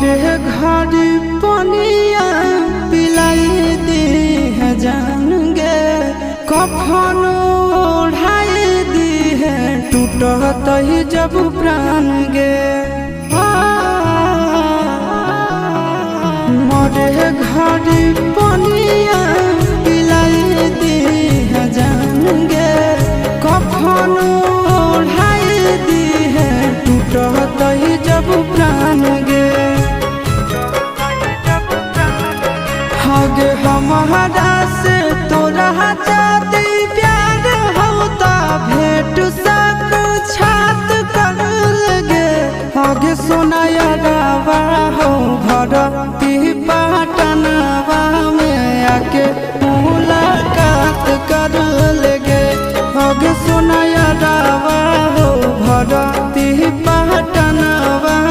मरे घर पनिया पिलाई दी है जान गे कफन ओढ़ाई दी है टूटत ही जब प्राण गे मरे घर पनिया पिलाई दी है जान गे कफन ओढ़ाई दी है टूटत ही जब प्राण गे हगे हमारा से तोरा जाती प्यार होता भेंट सक छात कर लगे हगे सोनाया गावा हो भरती पाटनवा में आके